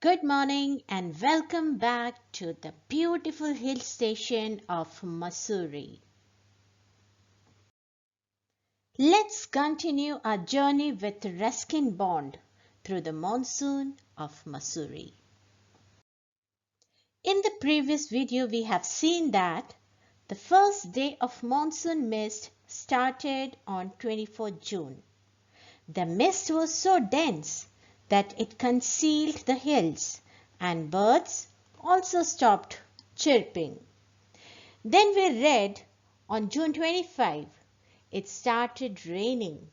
Good morning and welcome back to the beautiful hill station of Monsoon. Let's continue our journey with Ruskin Bond through the monsoon of Monsoon. In the previous video, we have seen that the first day of monsoon mist started on 24th June. The mist was so dense that it concealed the hills and birds also stopped chirping. Then we read on June 25 it started raining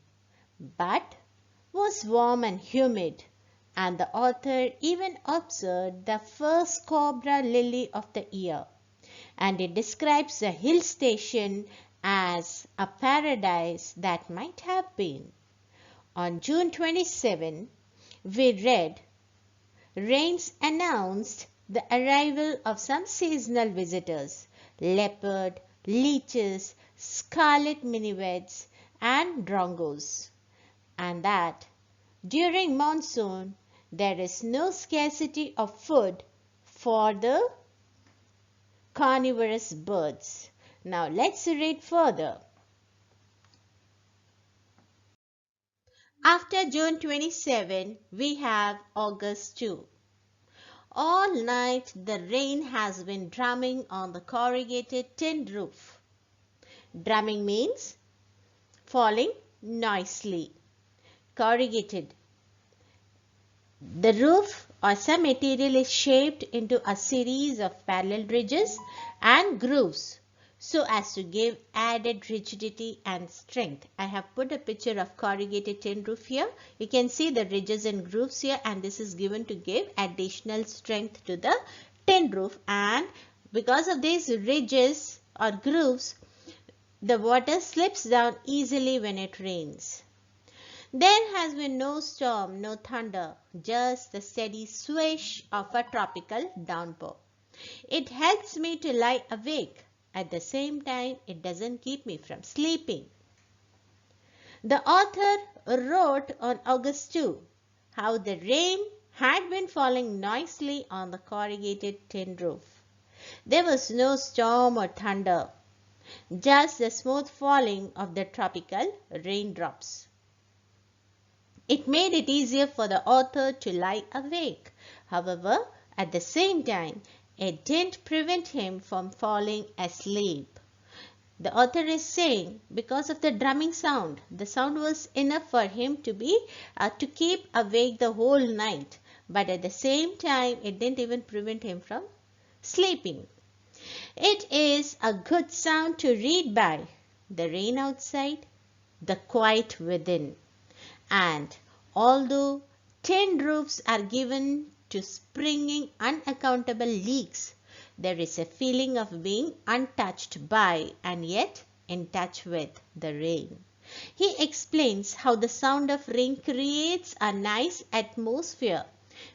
but was warm and humid, and the author even observed the first cobra lily of the year, and it describes the hill station as a paradise that might have been. On June 27, we read, rains announced the arrival of some seasonal visitors, leopard, leeches, scarlet minivets, and drongos, and that during monsoon there is no scarcity of food for the carnivorous birds. Now let's read further. After June 27, we have August 2. All night the rain has been drumming on the corrugated tin roof. Drumming means falling noisily. Corrugated. The roof or some material is shaped into a series of parallel ridges and grooves so as to give added rigidity and strength. I have put a picture of corrugated tin roof here. You can see the ridges and grooves here, and this is given to give additional strength to the tin roof, and because of these ridges or grooves, the water slips down easily when it rains. There has been no storm, no thunder, just the steady swish of a tropical downpour. It helps me to lie awake. At the same time, it doesn't keep me from sleeping. The author wrote on August 2 how the rain had been falling noisily on the corrugated tin roof. There was no storm or thunder, just the smooth falling of the tropical raindrops. It made it easier for the author to lie awake. However, at the same time, it didn't prevent him from falling asleep. The author is saying because of the drumming sound, the sound was enough for him to keep awake the whole night. But at the same time, it didn't even prevent him from sleeping. It is a good sound to read by. The rain outside, the quiet within. And although tin roofs are given to springing unaccountable leaks, there is a feeling of being untouched by and yet in touch with the rain. He explains how the sound of rain creates a nice atmosphere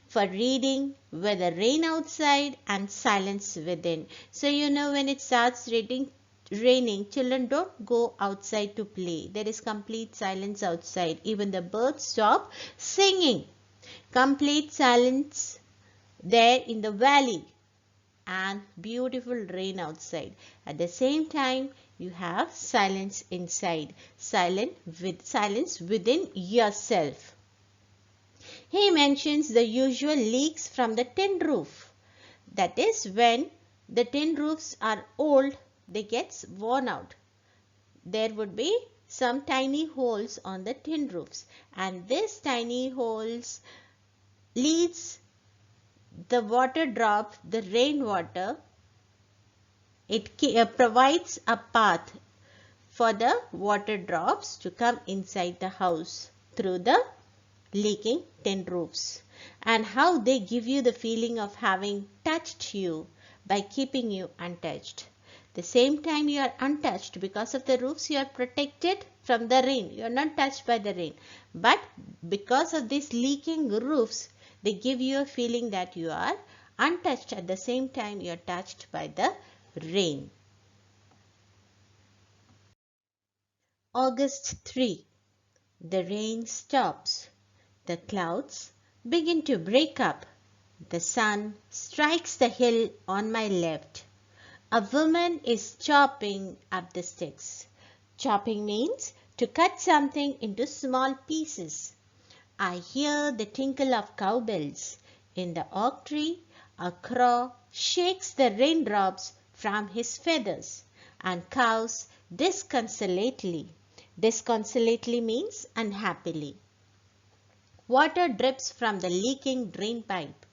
for reading with the rain outside and silence within. So when it starts raining, children don't go outside to play. There is complete silence outside. Even the birds stop singing. Complete silence there in the valley and beautiful rain outside. At the same time, you have silence inside, silence within yourself. He mentions the usual leaks from the tin roof. That is, when the tin roofs are old, they get worn out. There would be some tiny holes on the tin roofs, and these tiny holes leads the water drop, the rainwater. It provides a path for the water drops to come inside the house through the leaking tin roofs, and how they give you the feeling of having touched you by keeping you untouched. The same time you are untouched because of the roofs, you are protected from the rain. You are not touched by the rain. But because of these leaking roofs, they give you a feeling that you are untouched. At the same time, you are touched by the rain. August 3. The rain stops. The clouds begin to break up. The sun strikes the hill on my left. A woman is chopping up the sticks. Chopping means to cut something into small pieces. I hear the tinkle of cowbells. In the oak tree, a crow shakes the raindrops from his feathers and cows disconsolately. Disconsolately means unhappily. Water drips from the leaking drain pipe.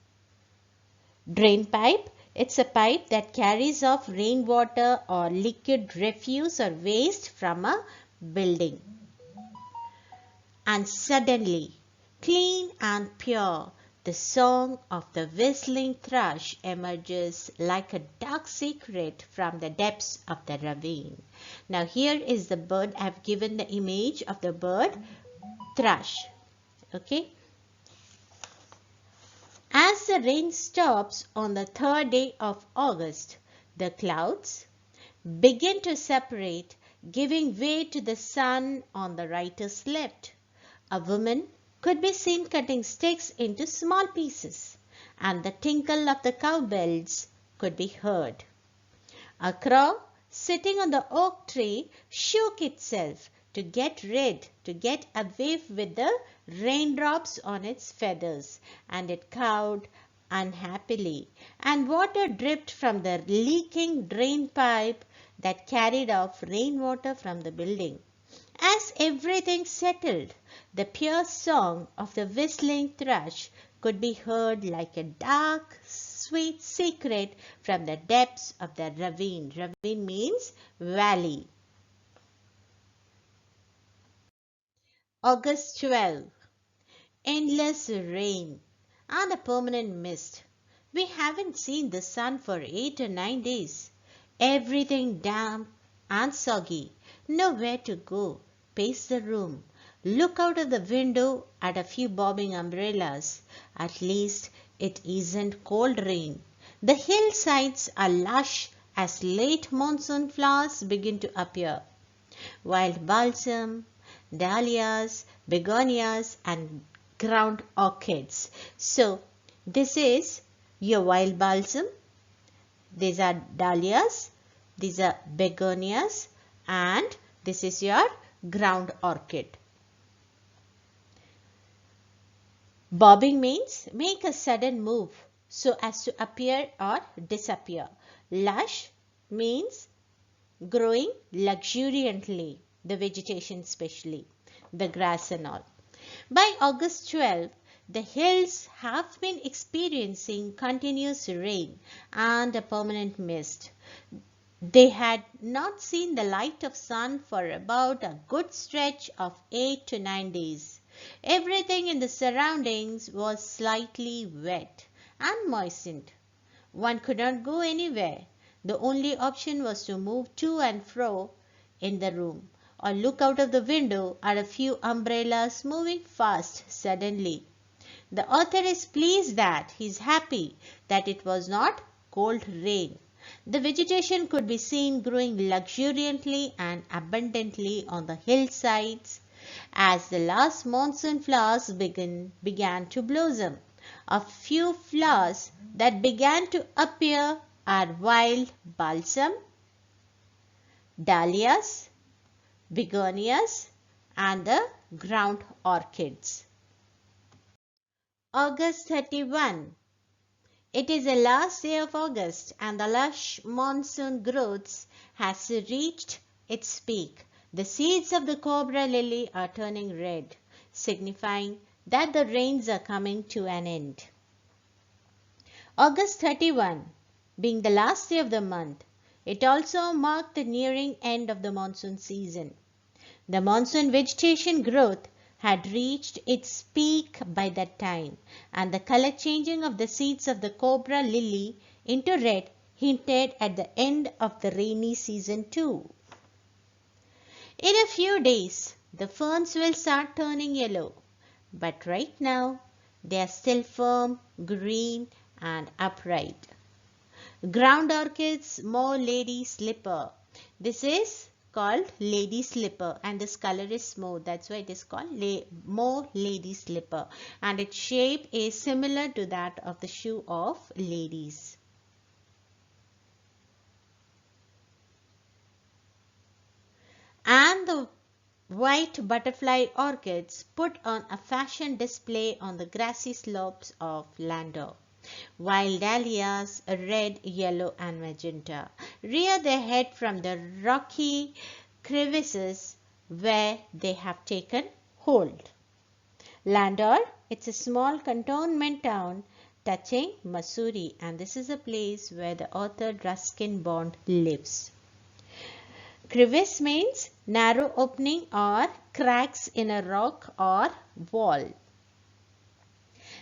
Drain pipe, it's a pipe that carries off rainwater or liquid refuse or waste from a building. And suddenly, clean and pure, the song of the whistling thrush emerges like a dark secret from the depths of the ravine. Now here is the bird. I have given the image of the bird thrush. Okay. As the rain stops on the third day of August, the clouds begin to separate, giving way to the sun on the writer's left. A woman could be seen cutting sticks into small pieces, and the tinkle of the cowbells could be heard. A crow sitting on the oak tree shook itself to get away with the raindrops on its feathers, and it cawed unhappily, and water dripped from the leaking drain pipe that carried off rainwater from the building. As everything settled, the pure song of the whistling thrush could be heard like a dark, sweet secret from the depths of the ravine. Ravine means valley. August 12. Endless rain and a permanent mist. We haven't seen the sun for 8 or 9 days. Everything damp and soggy. Nowhere to go. Pace the room. Look out of the window at a few bobbing umbrellas. At least it isn't cold rain. The hillsides are lush as late monsoon flowers begin to appear. Wild balsam, dahlias, begonias and ground orchids. So this is your wild balsam. These are dahlias. These are begonias and this is your ground orchid. Bobbing means make a sudden move so as to appear or disappear. Lush means growing luxuriantly, the vegetation especially, the grass and all. By August 12, the hills have been experiencing continuous rain and a permanent mist. They had not seen the light of sun for about a good stretch of 8 to 9 days. Everything in the surroundings was slightly wet and moistened. One could not go anywhere. The only option was to move to and fro in the room or look out of the window at a few umbrellas moving fast suddenly. The author is pleased that he is happy that it was not cold rain. The vegetation could be seen growing luxuriantly and abundantly on the hillsides as the last monsoon flowers began to blossom. A few flowers that began to appear are wild balsam, dahlias, begonias and the ground orchids. August 31. It is the last day of August and the lush monsoon growths has reached its peak. The seeds of the cobra lily are turning red, signifying that the rains are coming to an end. August 31 being the last day of the month, it also marked the nearing end of the monsoon season. The monsoon vegetation growth had reached its peak by that time, and the color changing of the seeds of the cobra lily into red hinted at the end of the rainy season too. In a few days, the ferns will start turning yellow, but right now they are still firm, green and upright. Ground orchids, more lady slipper. This is called lady slipper, and this color is mauve. That's why it is called mauve lady slipper, and its shape is similar to that of the shoe of ladies. And the white butterfly orchids put on a fashion display on the grassy slopes of Landor. Wild dahlias, red, yellow and magenta, rear their head from the rocky crevices where they have taken hold. Landor, it's a small cantonment town touching Missouri, and this is a place where the author Ruskin Bond lives. Crevice means narrow opening or cracks in a rock or wall.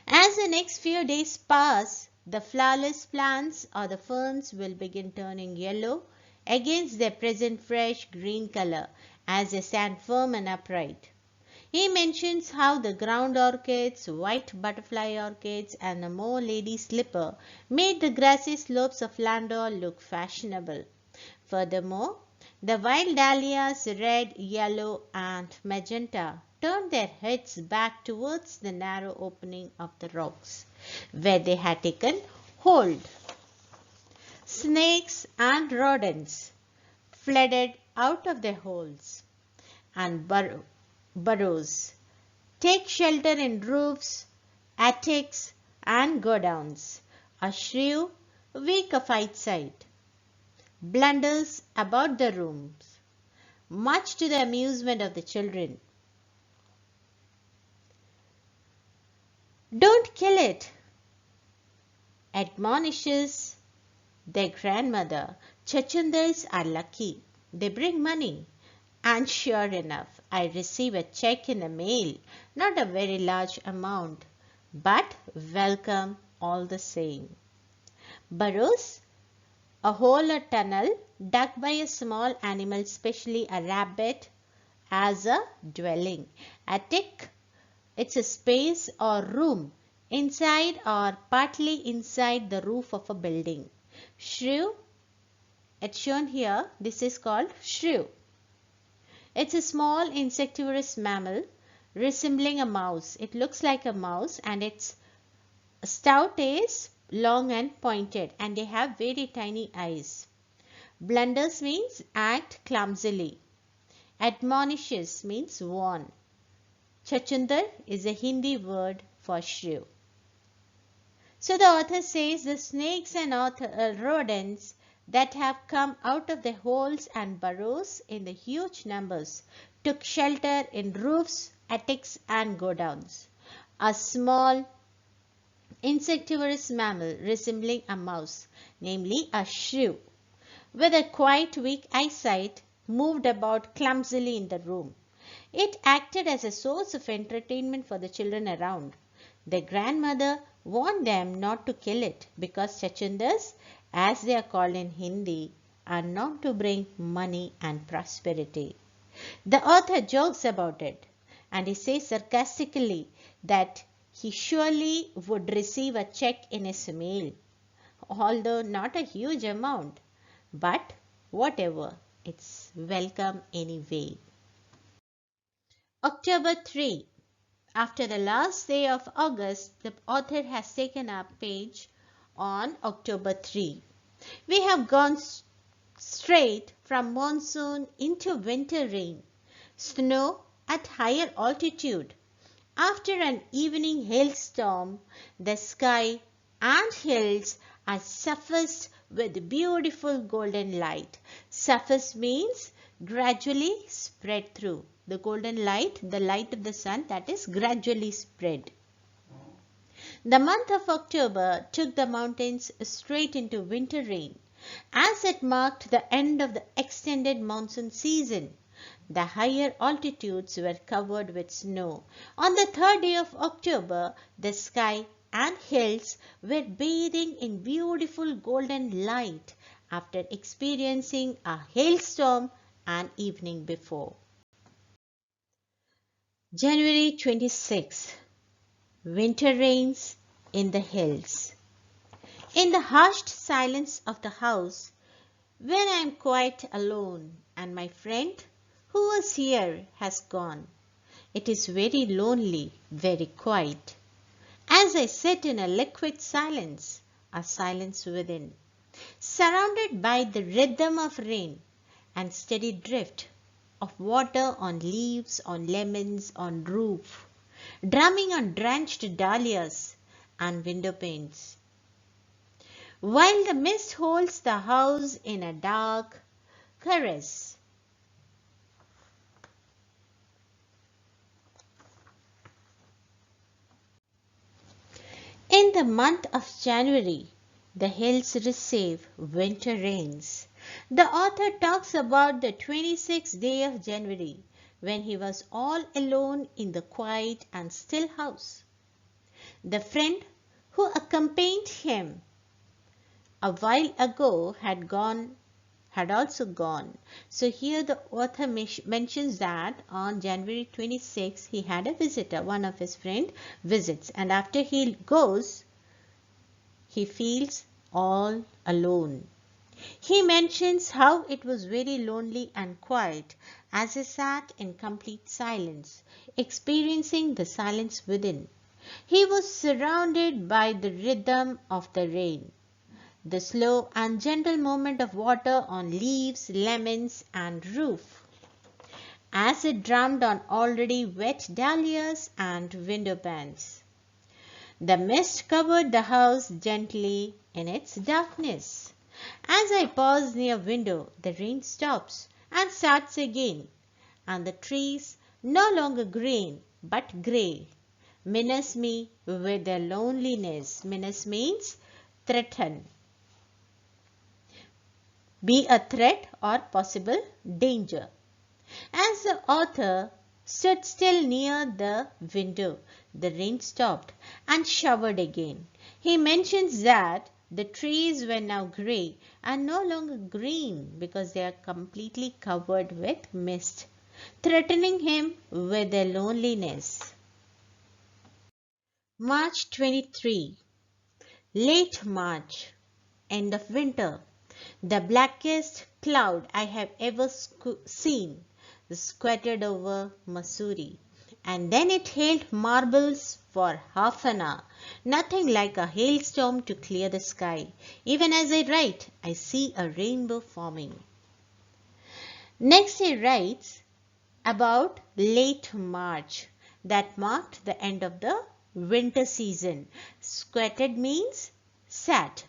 As the next few days pass, the flowerless plants or the ferns will begin turning yellow against their present fresh green color as they stand firm and upright. He mentions how the ground orchids, white butterfly orchids and the mauve lady slipper made the grassy slopes of Landor look fashionable. Furthermore, the wild dahlias, red, yellow and magenta, turned their heads back towards the narrow opening of the rocks, where they had taken hold. Snakes and rodents flooded out of their holes and burrows, take shelter in roofs, attics and godowns. A shrew, weak of eyesight, blunders about the rooms, much to the amusement of the children. "Don't kill it," admonishes their grandmother. "Chachundars are lucky. They bring money." And sure enough, I receive a check in the mail, not a very large amount, but welcome all the same. Burrows, a hole or tunnel dug by a small animal, especially a rabbit, as a dwelling. Attic, it's a space or room inside or partly inside the roof of a building. Shrew, it's shown here, this is called shrew. It's a small insectivorous mammal resembling a mouse. It looks like a mouse and its snout is long and pointed, and they have very tiny eyes. Blunders means act clumsily. Admonishes means warn. Chachundar is a Hindi word for shrew. So the author says the snakes and rodents that have come out of the holes and burrows in the huge numbers took shelter in roofs, attics and godowns. A small insectivorous mammal resembling a mouse, namely a shrew, with a quite weak eyesight, moved about clumsily in the room. It acted as a source of entertainment for the children around. Their grandmother warned them not to kill it because chachundas, as they are called in Hindi, are known to bring money and prosperity. The author jokes about it, and he says sarcastically that he surely would receive a check in his mail, although not a huge amount, but whatever, it's welcome anyway. October 3. After the last day of August, the author has taken a page on October 3. We have gone straight from monsoon into winter rain, snow at higher altitude. After an evening hailstorm, the sky and hills are suffused with beautiful golden light. Suffused means gradually spread through. The golden light, the light of the sun, that is gradually spread. The month of October took the mountains straight into winter rain, as it marked the end of the extended monsoon season. The higher altitudes were covered with snow. On the third day of October, the sky and hills were bathing in beautiful golden light after experiencing a hailstorm an evening before. January 26. Winter rains in the hills. In the hushed silence of the house, when I am quite alone and my friend who was here has gone. It is very lonely, very quiet. As I sit in a liquid silence, a silence within, surrounded by the rhythm of rain and steady drift of water on leaves, on lemons, on roof, drumming on drenched dahlias and window panes. While the mist holds the house in a dark caress. In the month of January, the hills receive winter rains. The author talks about the 26th day of January when he was all alone in the quiet and still house. The friend who accompanied him a while ago had also gone. So here the author mentions that on January 26 he had a visitor, one of his friend visits, and after he goes he feels all alone. He mentions how it was very lonely and quiet as he sat in complete silence, experiencing the silence within. He was surrounded by the rhythm of the rain, the slow and gentle movement of water on leaves, lemons, and roof, as it drummed on already wet dahlias and window panes. The mist covered the house gently in its darkness. As I pause near window, the rain stops and starts again, and the trees, no longer green but grey, menace me with their loneliness. Menace means threaten. Be a threat or possible danger. As the author stood still near the window, the rain stopped and showered again. He mentions that the trees were now grey and no longer green because they are completely covered with mist, threatening him with their loneliness. March 23. Late March, end of winter. The blackest cloud I have ever seen squatted over Missouri, and then it hailed marbles for half an hour. Nothing like a hailstorm to clear the sky. Even as I write, I see a rainbow forming. Next he writes about late March that marked the end of the winter season. Squatted means sat,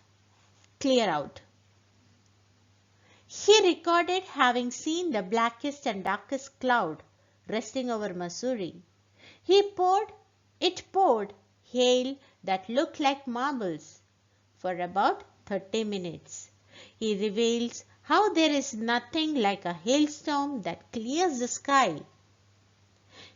clear out. He recorded having seen the blackest and darkest cloud resting over Missouri. It poured hail that looked like marbles for about 30 minutes. He reveals how there is nothing like a hailstorm that clears the sky.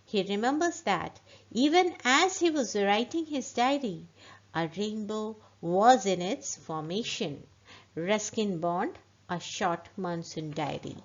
He remembers that even as he was writing his diary, a rainbow was in its formation. Ruskin Bond, A Short Monsoon Diary.